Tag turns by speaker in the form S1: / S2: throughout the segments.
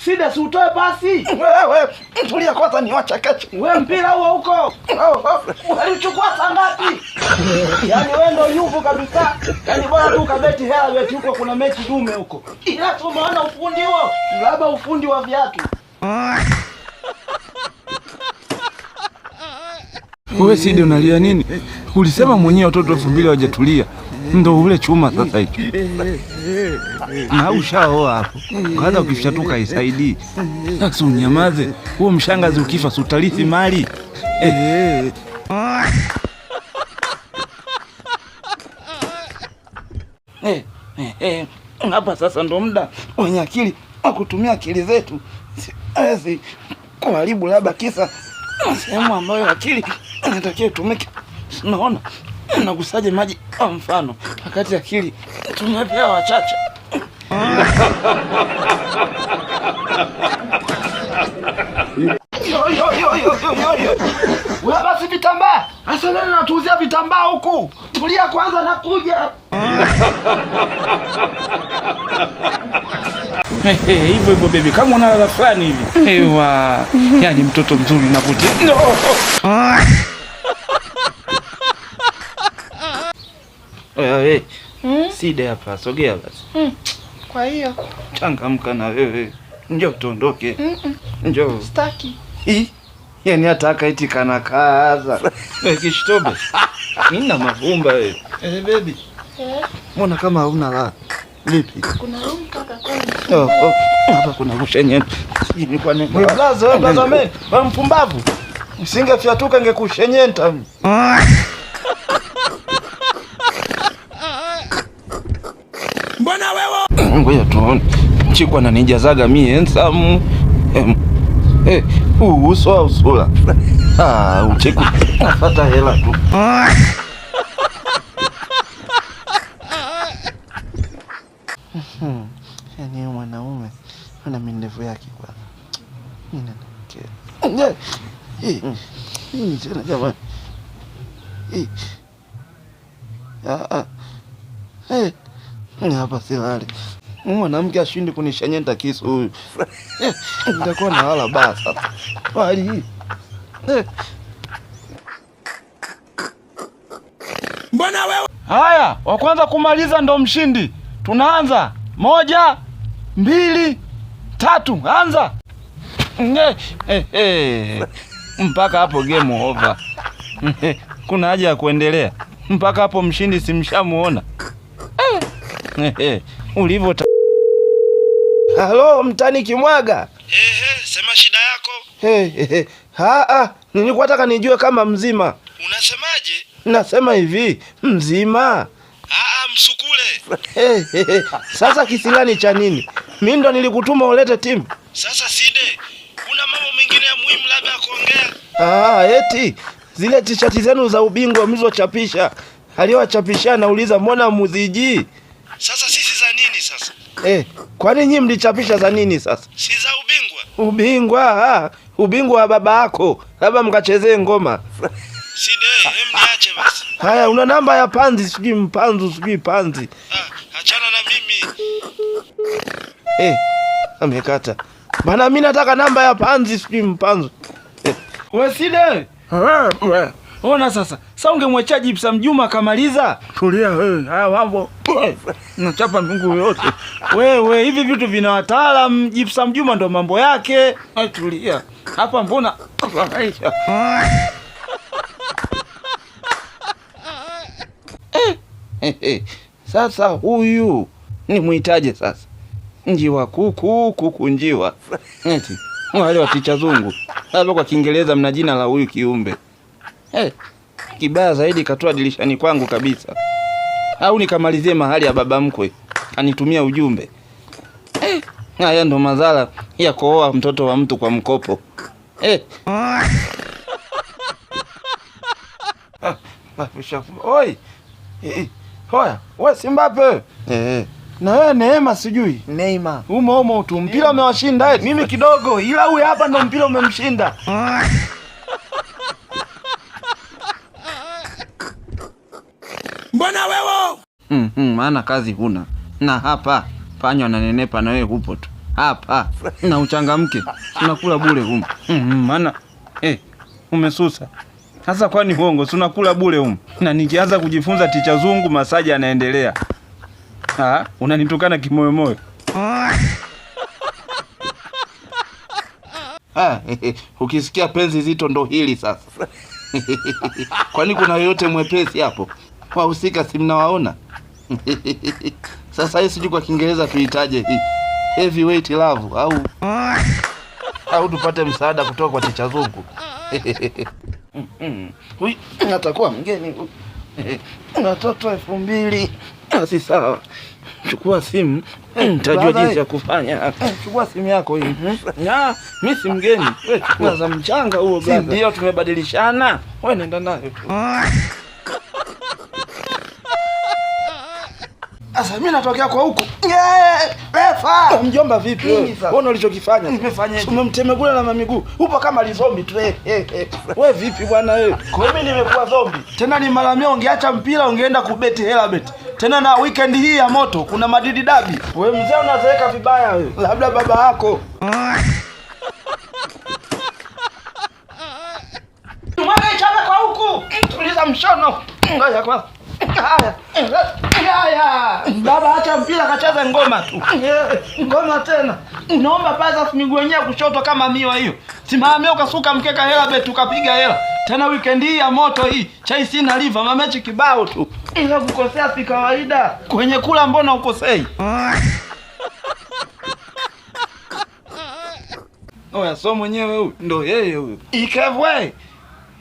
S1: Sida si utoe pasi.
S2: Wewe tulia kwanza niwacha kesho.
S1: Wewe mpira huo huko. Alichukua saa ngapi? Yaani wewe ndio yupo kabisa. Yaani bora tu kabeti hela beti huko kuna mechi dume huko. Ila tu maana ufundi huo. Labda ufundi wa viatu.
S3: Wewe Sidi unalia nini? Ulisema mwenyewe watoto 2000 hawajatulia. Ndio ule chuma sasa hicho. Na ushaoa hapo. Kwanza ukishatuka isaidii. Sasa unyamaze. Huo mshangazi ukifa si utarithi mali.
S1: Hapa sasa ndo muda wenye akili wa kutumia akili zetu. Siwezi kuharibu labda kisa sehemu ambayo akili inatakiwa itumike. Naona nagusaje maji kwa mfano wakati akili tumepea wachache. Wewe basi vitambaa. Sasa nani natuuzia vitambaa huku? Tulia kwanza nakuja.
S3: Hivyo baby kama unalala fulani hivi. Ewa, yani mtoto mzuri nakutia. Wewe, Sida hapa, sogea basi.
S4: Kwa hiyo
S3: changamka na wewe. Njoo tuondoke. Njoo.
S4: Sitaki.
S3: Yaani hata akaiti kana kaza. Kishtobe. Nina mavumba wewe. Baby. Mbona kama huna la? Vipi?
S4: Kuna room kaka kwani.
S3: Hapa kuna kushenye. Ni kwa nini?
S1: Blaza mimi, wewe mpumbavu. Usingefyatuka ngekushenyenta.
S3: Mbona wewe? Ngoja tuone. Chiku ananijazaga mimi handsome. Uso au sura? Uchiku nafuata hela tu.
S1: Yaani mwanaume ana mindevu yake kwa. Ninakera. Nini tena jamani? Hapa silali. Mwanamke ashindi kunishenyenta kisu huyu. Nitakuwa na hala basa sasa. Wali.
S3: Mbona wewe?
S1: Haya, wa kwanza kumaliza ndo mshindi. Tunaanza. 1, 2, 3. Anza. Mpaka hapo game over. Kuna haja ya kuendelea. Mpaka hapo mshindi simshamuona. Ulivyo Halo mtani Kimwaga.
S3: Sema shida yako.
S1: Nilikuwa nataka nijue kama mzima.
S3: Unasemaje?
S1: Nasema hivi, mzima.
S3: Msukule.
S1: Sasa kisilani cha nini? Mimi ndo nilikutuma ulete timu.
S3: Sasa Side, kuna mambo mengine ya muhimu labda kuongea.
S1: Eti zile t-shirt zenu za ubingwa mlizochapisha. Aliyowachapisha nauliza mbona muziji?
S3: Sasa sisi za nini sasa?
S1: Kwani nyinyi mlichapisha za nini sasa?
S3: Si za ubingwa.
S1: Ubingwa, ubingwa wa baba yako. Labda mkachezee ngoma.
S3: Side, niache basi.
S1: Haya, una namba ya Panzi, sijui Mpanzu, sijui Panzi.
S3: Achana na mimi.
S1: Amekata. Bana mimi nataka namba ya Panzi, sijui Mpanzu. Wewe Side. Ona sasa. Sasa ungemwacha Jipsam Juma kamaliza. Tulia wewe. Haya mambo. Nachapa Mungu yote. Wewe hivi vitu vina wataalamu. Jipsam Juma ndo mambo yake. Tulia. Hapa mbona maisha. Sasa huyu ni muitaje sasa? Njiwa kuku njiwa. Eti wale waticha zungu. Hapo kwa Kiingereza mna jina la huyu kiumbe. Kibaya zaidi katoa dirishani kwangu kabisa. Au nikamalizie mahali ya baba mkwe. Anitumia ujumbe. Haya ndo madhara ya kuoa mtoto wa mtu kwa mkopo. Oi. Hoya, wewe Simbape. Na wewe Neema sijui.
S2: Neema.
S1: Umo tu mpira umewashinda mimi kidogo ila huyu hapa ndo mpira umemshinda.
S3: Mbona wewe?
S1: Maana kazi huna. Na hapa panywa na nenepa na wewe hupo tu. hapa na uchangamke. Tunakula bure humu. Maana umesusa. Sasa kwani hongo tunakula bure humu. Na nikianza kujifunza ticha zungu masaji yanaendelea. Unanitukana kimoyo. Ukisikia penzi zito ndo hili sasa. Kwani kuna yoyote mwepesi hapo? Wahusika si mnawaona? Sasa hii sijui kwa Kiingereza tuitaje hii. Heavyweight love au tupate msaada kutoka kwa ticha zungu. Hui, atakuwa mgeni. Watoto 2000. Si sawa. Chukua simu, nitajua jinsi ya kufanya. Chukua simu yako hii. Mimi si mgeni. Wewe chukua za mchanga huo brother. Ndio tumebadilishana. Wewe nenda nayo tu.
S2: Sasa mimi natokea kwa huku. Refa.
S1: Mjomba vipi wewe? Mbona ulichokifanya?
S2: Nimefanyaje?
S1: Umemtemegula na mamiguu.
S2: Upo kama lizombi tu.
S1: Wewe vipi bwana wewe?
S2: Kwa mimi nimekuwa zombi. Tena ni mara 100 ungeacha mpira ungeenda kubeti hela beti. Tena na weekend hii ya moto kuna Madrid Derby.
S1: Wewe mzee unazeeka vibaya wewe.
S2: Labda baba yako. Mwaga chana kwa huku. Tuliza mshono. Ngoja kwanza. Haya. Baba acha mpira kacheza ngoma tu. Ngoma tena. Naomba paza miguu wenyewe kushoto kama miwa hiyo. Simamia ukasuka mkeka hela beti ukapiga hela. Tena weekend hii ya moto hii. Chelsea na Liverpool mamechi kibao tu. Ila kukosea si kawaida. Kwenye kula mbona ukosei?
S1: Oya so mwenyewe huyu ndo yeye huyu.
S2: Ikevwe.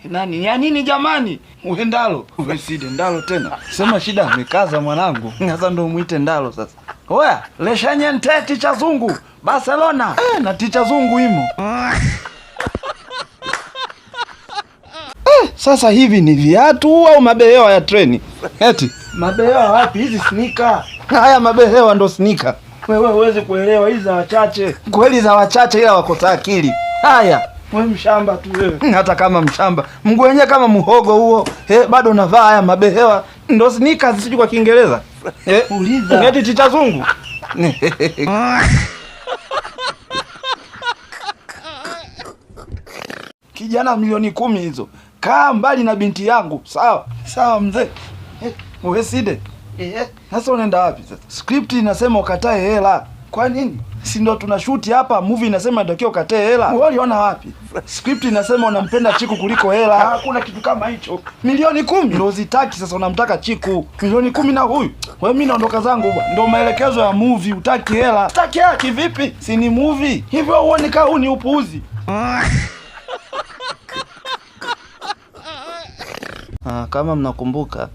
S2: Nani ya nini jamani?
S1: Uendalo. Umeside ndalo tena. Sema shida amekaza mwanangu. Sasa ndo muite ndalo sasa.
S2: Oya, leshanyente ticha zungu. Barcelona.
S1: Na ticha zungu imo. Sasa hivi ni viatu au mabehewa ya treni? Eti
S2: mabehewa wapi hizi sneaker?
S1: Haya mabehewa ndo sneaker.
S2: Wewe huwezi kuelewa hizi za wachache.
S1: Kweli za wachache ila wakosa akili. Haya,
S2: wewe mshamba tu wewe.
S1: Hata kama mshamba, mguu wenyewe kama muhogo huo. Bado unavaa haya mabehewa ndo sneakers sijui kwa Kiingereza.
S2: Uliza.
S1: Eti ticha zungu.
S2: Kijana milioni 10 hizo. Kaa mbali na binti yangu. Sawa. Sawa mzee.
S1: Wewe Side. Sasa unaenda wapi sasa?
S2: Script inasema ukatae hela.
S1: Kwa nini?
S2: Si ndo tunashoot hapa, movie inasema natakiwa ukatae hela.
S1: Wewe uliona wapi?
S2: Script inasema unampenda Chiku kuliko hela.
S1: Hakuna kitu kama hicho.
S2: Milioni 10 ndo zitaki sasa unamtaka Chiku. Milioni 10 na huyu. Wewe mimi naondoka zangu bwana. Ndo maelekezo ya movie, utaki hela.
S1: Utaki hela kivipi?
S2: Si ni movie.
S1: Hivyo uone kama huu ni upuuzi. Kama mnakumbuka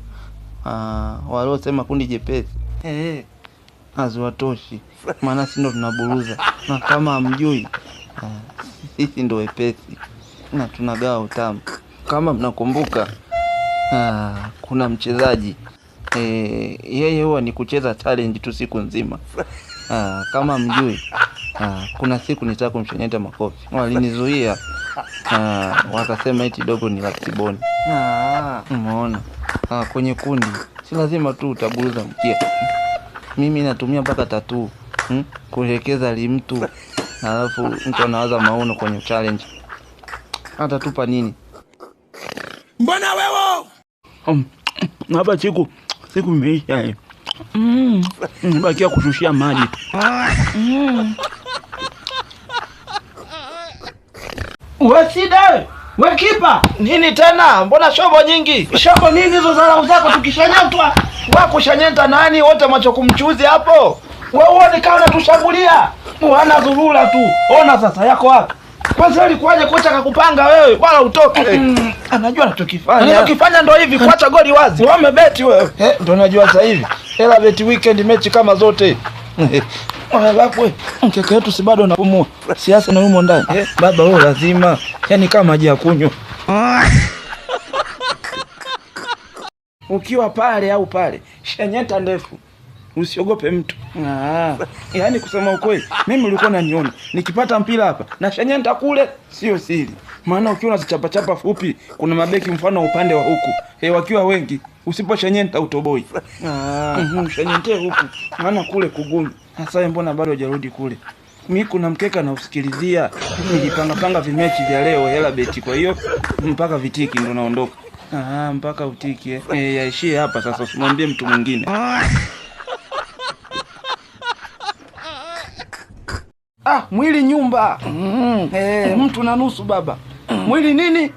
S1: waliosema kundi jepesi haziwatoshi, maana si ndo tunaburuza, na kama hamjui sisi ndo wepesi na tunagawa utamu. Kama mnakumbuka kuna mchezaji yeye huwa ni kucheza challenge tu siku nzima. Kama mjui kuna siku nitaka kumshenyeta makofi, walinizuia wakasema eti dogo ni laksiboni. Umeona? Kwenye kundi si lazima tu utaburuza mkia. Mimi natumia mpaka tattoo kuelekeza limtu, alafu mtu anawaza maono kwenye challenge. Hata tupa nini?
S2: Mbona wewe?
S1: Hapa Chiku siku imeisha. Bakia kushushia maji tu.
S2: Wewe Side, wewe kipa.
S1: Nini tena? Mbona shobo nyingi?
S2: Shobo nini hizo za zako tukishanyantwa?
S1: Wewe kushanyenta nani? Wote macho kumchuzi hapo.
S2: Wewe uone kama unatushambulia. Hana dhurura tu. Ona sasa yako wapi? Kwanza alikuwaje kocha akakupanga wewe? Wala utoke.
S1: Anajua anachokifanya.
S2: Anachokifanya ndo hivi kuacha goli wazi.
S1: Wewe umebeti wewe. Ndio najua sasa hivi. Hela beti weekend mechi kama zote.
S2: Alafu
S1: mkeka wetu si bado unapumua. Siasa na humo ndani. Baba wewe lazima. Yaani kama maji ya kunywa.
S2: Ukiwa pale au pale, shenyeta ndefu. Usiogope mtu.
S1: Yaani kusema ukweli, mimi ulikuwa unaniona nikipata mpira hapa na shenyenta kule sio siri. Maana ukiwa unazichapa chapa fupi, kuna mabeki mfano upande wa huku. Wakiwa wengi, usiposhenyenta utoboi.
S2: Shenyente huku.
S1: Maana kule kugumu. Sasa mbona bado hujarudi kule? Mimi kuna mkeka na usikilizia. Nilipanga vimechi vya leo hela beti, kwa hiyo mpaka vitiki ndo naondoka. Mpaka utiki yaishie hapa sasa, usimwambie mtu mwingine. Mwili nyumba. Mtu na nusu baba. Mwili nini?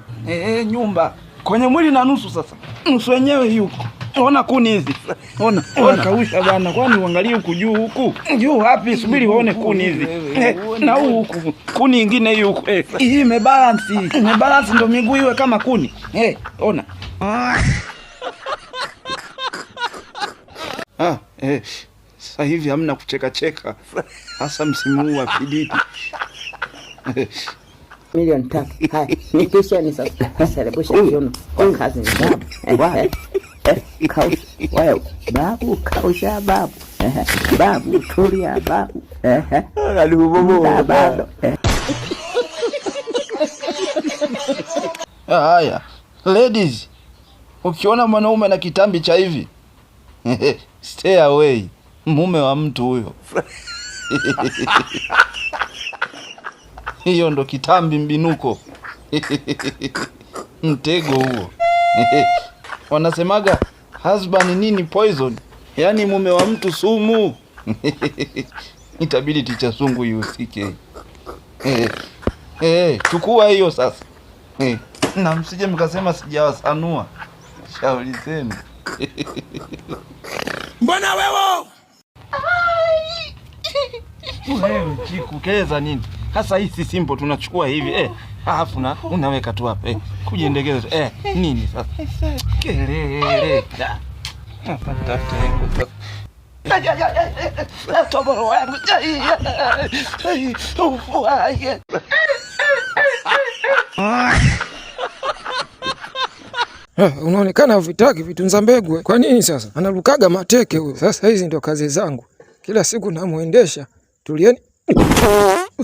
S1: Nyumba. Kwenye mwili na nusu sasa. Nusu wenyewe yuko. Ona kuni hizi. Ona kausha bana. Kwani uangalie huku juu huku? Juu wapi? Subiri waone kuni hizi. Na huku kuni nyingine hii huku. Hii imebalance. Imebalance ndo miguu iwe kama kuni. Ona. Sasa hivi hamna kucheka. Hasa msimu huu wa kididi.
S5: Milioni 3. Haya, nipisha ni sasa lebusha kiuno kwa kazi ni babu. Wewe babu kausha babu. Babu tulia babu. Babu.
S1: Haya, ladies. Ukiona mwanaume na kitambi cha hivi, stay away. Mume wa mtu huyo. Hiyo ndo kitambi mbinuko. Mtego huo. Wanasemaga husband nini poison, yaani mume wa mtu sumu. Itabidi ticha sungu ihusike. Chukua hiyo sasa. Na msije mkasema sijawasanua. Shauri zenu.
S2: Mbona wewe?
S1: Wewe chiku keza nini? Hasa hii si simple, tunachukua hivi alafu na unaweka tu hapa kujiendekeza nini sasa? Kelele. Hapa tafuta toboro wangu.
S6: Unaonekana uvitaki vitunza mbegu. Kwa nini sasa? Analukaga mateke huyo. Sasa hizi ndio kazi zangu. Kila siku namuendesha. Tulieni.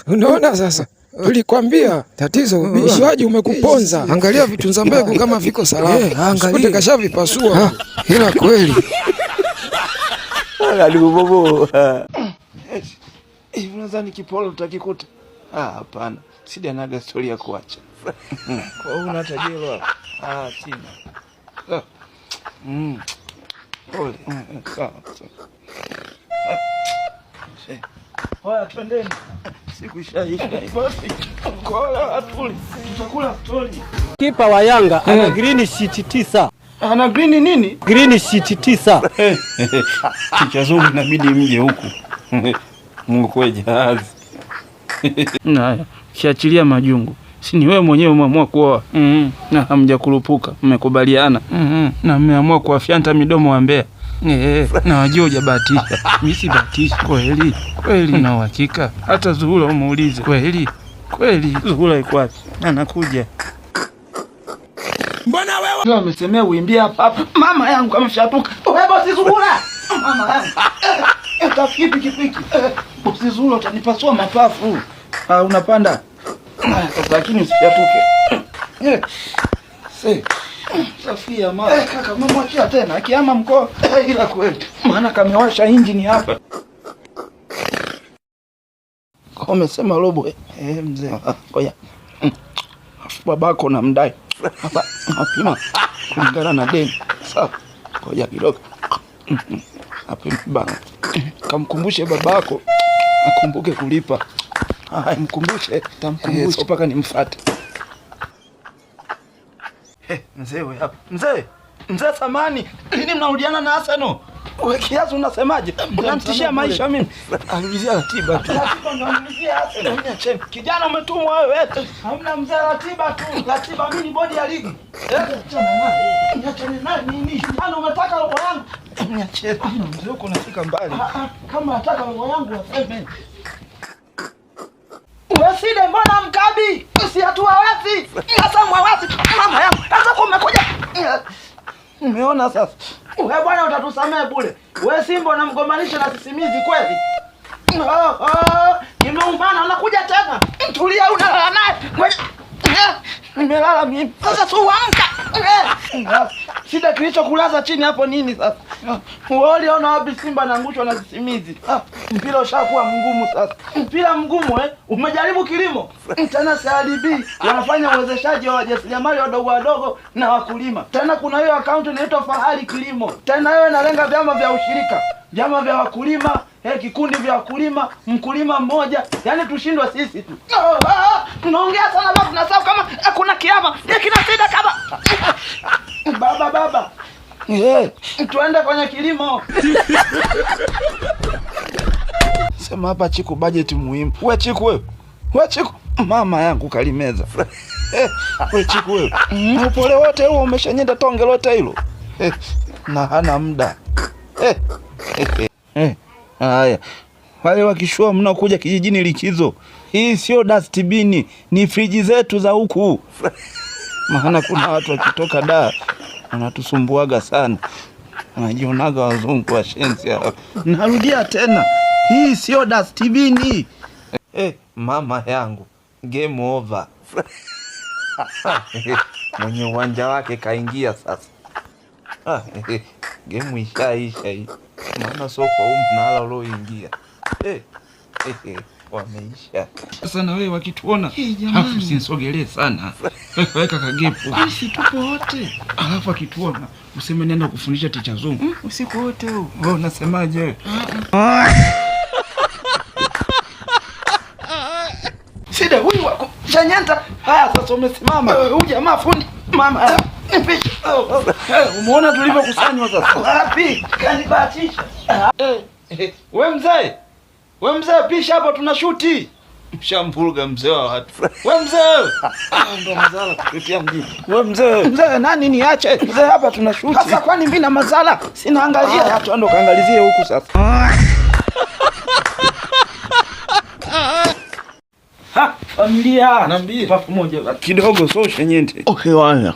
S6: Unaona sasa? Nilikwambia tatizo ubishwaji umekuponza. Angalia vitunza mbegu kama viko salama. Angalia kashavipasua. Ila kweli.
S1: Unadhani kipolo utakikuta? Hapana. Sida naga story ya kuacha. Kwa hiyo unatajirwa. Sina. Pole. Sawa. Haya twendeni. Siku ishaisha. Kola atuli. Tutakula story.
S7: Kipa wa Yanga ana green sheet 9.
S1: Ana green nini?
S7: Green sheet 9.
S1: Ticha zuri inabidi mje huku. Mungu kwa jahazi. Haya, kiachilia majungu. Si ni wewe mwenyewe umeamua kuoa. Na hamjakurupuka, mmekubaliana. Na mmeamua kuafyanta midomo wa Mbeya. Na wajua hujabahatisha. Mimi si bahatishi kweli na uhakika. Hata Zuhura umuulize kweli Zuhura iko wapi? Anakuja.
S2: Mbona wewe?
S1: Ndio amesemea uimbie hapa. Mama yangu ameshatuka. Wewe bosi Zuhura. Mama yangu. Utafikiri pikipiki. Bosi Zuhura utanipasua mapafu. Unapanda. Lakini usishatuke. Safia mama. Kaka mmemwachia tena akiama mkoa. Ila kweli. Maana kamewasha injini hapa. Kwa umesema robo. Mzee. Ngoja. Babako na mdai. Hapa apima kulingana na deni. Sawa. Ngoja kidogo. Apima bana. Kamkumbushe babako akumbuke kulipa. Mkumbushe, tamkumbushe mpaka nimfuate. Mzee wewe hapa. Mzee samani. Lini mnarudiana na Arsenal? Wewe kiasi unasemaje? Unanitishia maisha mimi. Alivizia ratiba tu. Ratiba ndo alivizia Arsenal. Kijana umetumwa wewe. Hamna mzee ratiba tu. Ratiba mimi ni bodi ya ligi. Niachane naye nini? Kijana umetaka roho yangu. Niachane. Mzee uko unafika mbali. Kama nataka roho yangu waseme. Waside mbona mkabi? Si hatua wazi. Sasa mwawazi. Mama yangu. Sasa kumekuja. Umeona sasa? Wewe bwana utatusamea bure. Wewe Simba unamgombanisha na sisimizi kweli? Nimeumana unakuja tena. Tulia unalala naye. Nimelala mimi. Sasa si uamka. Shida kilichokulaza chini hapo nini sasa?
S2: Wali ona wapi Simba anaangushwa na sisimizi? Mpira ushakuwa mgumu sasa. Mpira mgumu Umejaribu kilimo? Tena CRDB wanafanya uwezeshaji wa wajasiriamali wadogo wadogo na wakulima. Tena kuna hiyo account inaitwa Fahari Kilimo. Tena hiyo inalenga vyama vya ushirika, vyama vya wakulima, kikundi vya wakulima, mkulima mmoja. Yaani tushindwa sisi tu. Tunaongea sana babu, tunasahau kama kuna kiama. Kina shida kama baba. Tuende kwenye kilimo.
S3: Sema hapa Chiku budget muhimu. Wewe Chiku wewe. Mama yangu kalimeza. Wewe Chiku wewe. Upole wote huo umeshanyenda tonge lote hilo. Na hana muda. Haya. Wale wakishua mnaokuja kijijini likizo. Hii sio dustbin, ni friji zetu za huku. Maana kuna watu wakitoka Dar wanatusumbuaga sana. Wanajionaga wazungu washenzi hapa. Narudia tena. Hii sio dustbin. Mama yangu, game over. Mwenye uwanja wake kaingia sasa. Game ishaisha hii. Maana sio kwa mnala ulioingia. Wameisha. Sasa na wewe wakituona, alafu usinisogelee sana. Weka kagepo. Sisi tupo wote. Alafu akituona, useme nenda kufundisha ticha zungu. Usiku wote huu. Wewe unasemaje wewe?
S2: Sida huyu wako Chanyanta. Haya sasa umesimama. Huyu jamaa fundi. Mama. Nipisha.
S3: Umeona tulivyokusanywa sasa?
S2: Wapi? Kanibahatisha. Wewe mzee. Wewe mzee pisha hapo tunashuti.
S3: Mshamburuga mzee wa watu.
S2: Wewe mzee.
S3: Ndo mazala kupitia mjini.
S2: Wewe mzee.
S3: Mzee nani niache? Mzee hapa tunashuti.
S2: Sasa kwani mimi na mazala? Sina angalia.
S3: Watu ndo kaangalizie huku sasa.
S2: Familia.
S3: Naambia.
S2: Pafu moja.
S3: Kidogo so shenyente.
S2: Okay waya.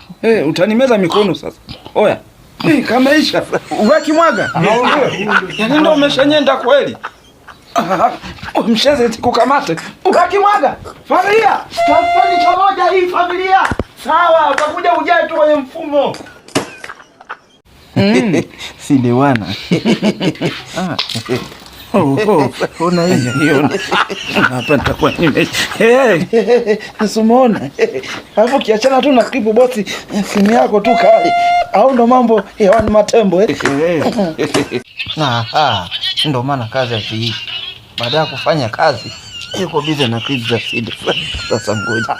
S3: Utanimeza mikono sasa. Oya. Kameisha.
S2: Uweki mwaga.
S3: Yaani ndo umeshenyenda kweli. Msheze kukamate.
S2: Ubaki mwaga. Familia. Tafani pamoja hii familia. Sawa, utakuja ujae tu kwenye mfumo.
S3: Silewana. Ona hiyo. Hapa nitakuwa
S2: Usimona. Alafu kiachana tu na klipu bosi, simu yako tu kali. Au ndo mambo ya wani matembo
S3: ndo maana kazi ya hii. Baada ya kufanya kazi, yuko busy na clips za feed. Sasa ngoja.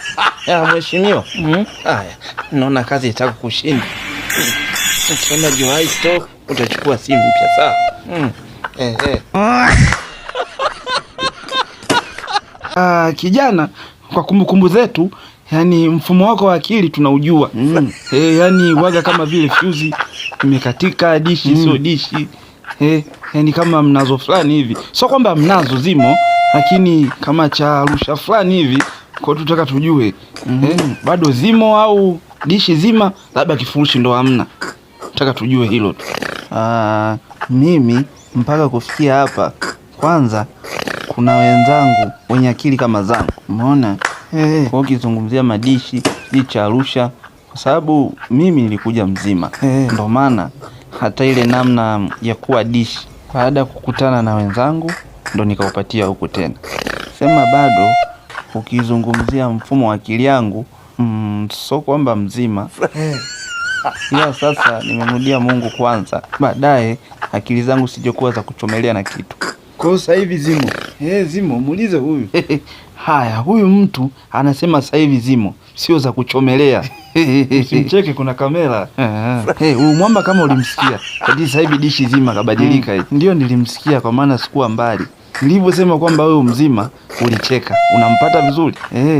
S3: Mheshimiwa. Haya, naona kazi itaka kushinda. Ukienda Joy Store utachukua simu mpya sawa? Kijana, kwa kumbukumbu zetu, yani mfumo wako wa akili tunaujua. Yani waga kama vile fuse imekatika, dishi sio dishi. Yani kama mnazo fulani hivi. Sio kwamba mnazo zimo, lakini kama cha rusha fulani hivi, kwa tutaka tujue. Bado zimo au dishi zima, labda kifurushi ndo hamna. Nataka tujue hilo tu. Mimi mpaka kufikia hapa, kwanza kuna wenzangu wenye akili kama zangu. Umeona? Kwa ukizungumzia madishi, cha Arusha, kwa sababu mimi nilikuja mzima. Ndio maana hata ile namna ya kuwa dishi, baada ya kukutana na wenzangu ndo nikaupatia huku tena. Sema bado ukizungumzia mfumo wa akili yangu, sio kwamba mzima. Ila sasa nimemrudia Mungu kwanza, baadaye akili zangu sijokuwa za kuchomelea na kitu. Kwa hiyo sasa hivi zimo. Zimo, muulize huyu. Haya, huyu mtu anasema sasa hivi zimo, sio za kuchomelea. Usimcheke, kuna kamera. Huyu mwamba kama ulimsikia, hadi sasa hivi dishi zima kabadilika. Ndio nilimsikia kwa maana sikuwa mbali. Nilivyosema kwamba wewe mzima, ulicheka. Unampata vizuri?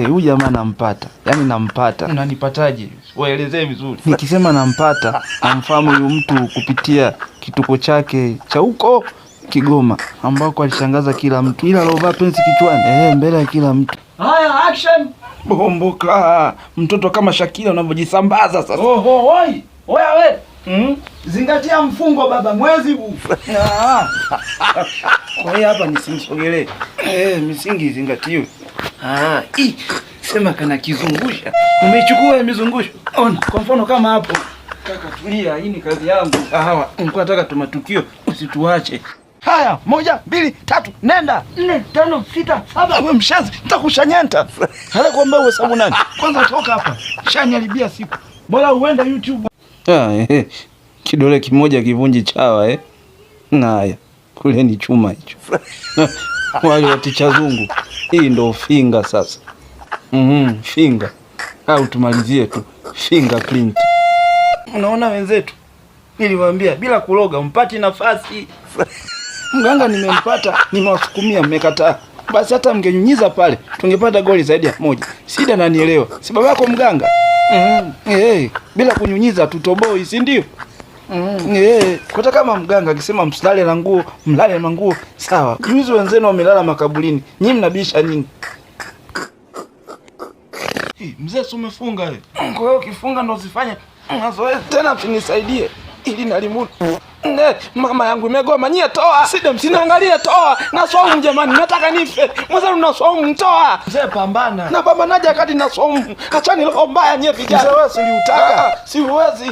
S3: Huyu jamaa nampata. Yaani nampata. Unanipataje? Waelezee vizuri. Nikisema nampata, namfahamu huyu mtu kupitia kituko chake cha huko Kigoma, ambako alishangaza kila mtu. Ila alovaa pensi kichwani, mbele ya kila mtu.
S2: Haya, action.
S3: Bomboka. Mtoto kama Shakira unavyojisambaza sasa.
S2: Oi. Oya we. Zingatia mfungo baba, mwezi huu.
S3: Kwa hiyo hapa nisimsogelee. Misingi zingatiwe. Sema kana kizungusha. Umechukua mizungusho.
S2: Ona, kwa mfano kama hapo.
S1: Kaka tulia, hii ni kazi yangu. Hawa, nilikuwa nataka tumatukio usituache.
S2: Haya, 1, 2, 3, nenda. 4, 5, 6, 7. Wewe mshazi, nitakushanyenta. Hala kuomba uhesabu nani? Kwanza toka hapa. Shaniharibia siku. Bora uende YouTube.
S1: Kidole kimoja kivunji chawa Haya, kule ni chuma hicho. Wale waticha zungu. Hii ndo finga sasa. Finga. Au tumalizie tu fingerprint. Unaona wenzetu? Niliwaambia bila kuloga mpati nafasi. Mganga nimempata, nimewasukumia mmekataa. Basi hata mngenyunyiza pale, tungepata goli zaidi ya 1. Sida nanielewa. Si baba yako mganga? Bila kunyunyiza tutoboi, si ndio? Kwa kama mganga akisema msilale na nguo, mlale na nguo, sawa. Juzi wenzenu wamelala makaburini. Nyinyi mnabisha nini?
S2: Mzee si umefunga wewe.
S1: Kwa hiyo ukifunga ndo usifanye mazoezi tena, msinisaidie ili nalimu. Mama yangu imegoma, nyie toa. Sinaangalia toa. Na swaumu jamani, nataka nife. Mwanzo na swaumu toa.
S2: Mzee pambana.
S1: Na pambanaje wakati na swaumu? Achani roho mbaya nyie vijana.
S2: Mzee wewe uliutaka.
S1: Si uwezi.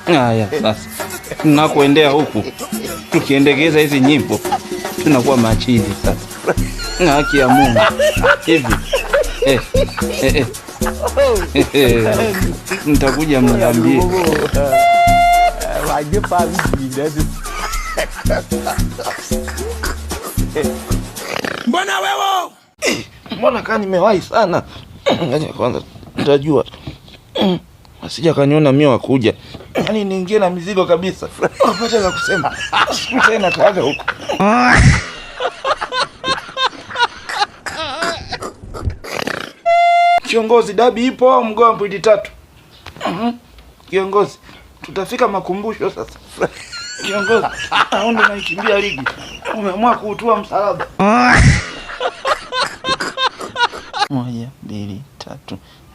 S1: Haya sasa. Tunakoendea huku. Tukiendekeza hizi nyimbo tunakuwa machizi sasa. Na haki ya Mungu. Hivi. Nitakuja mniambie.
S2: Mbona wewe?
S1: Mbona kama nimewahi sana? Ngoja kwanza nitajua. Asija kaniona mimi wakuja. Yaani niingie na mizigo kabisa. Unapata la kusema. Tena kaaga huko. Kiongozi, dabi ipo au mgoa mpwiti 3? Kiongozi, tutafika makumbusho sasa. Kiongozi, aonde naikimbia ligi. Umeamua kuutua msalaba. 1, 2, 3,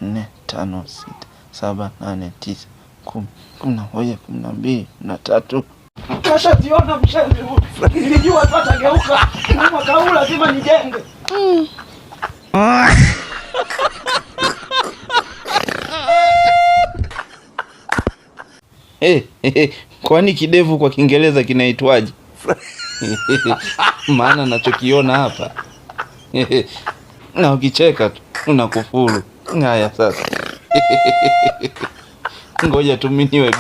S1: 4, 5, 6, 7, 8, 9, 10, 11, 12, 13.
S2: Kasha ziona mshenzi huyu. Nilijua tu atageuka. Mwaka huu lazima nijenge.
S1: Kwani kidevu kwa Kiingereza kinaitwaje? Maana nachokiona hapa. Na ukicheka tu unakufuru. Haya sasa. Ngoja tu mimi niwe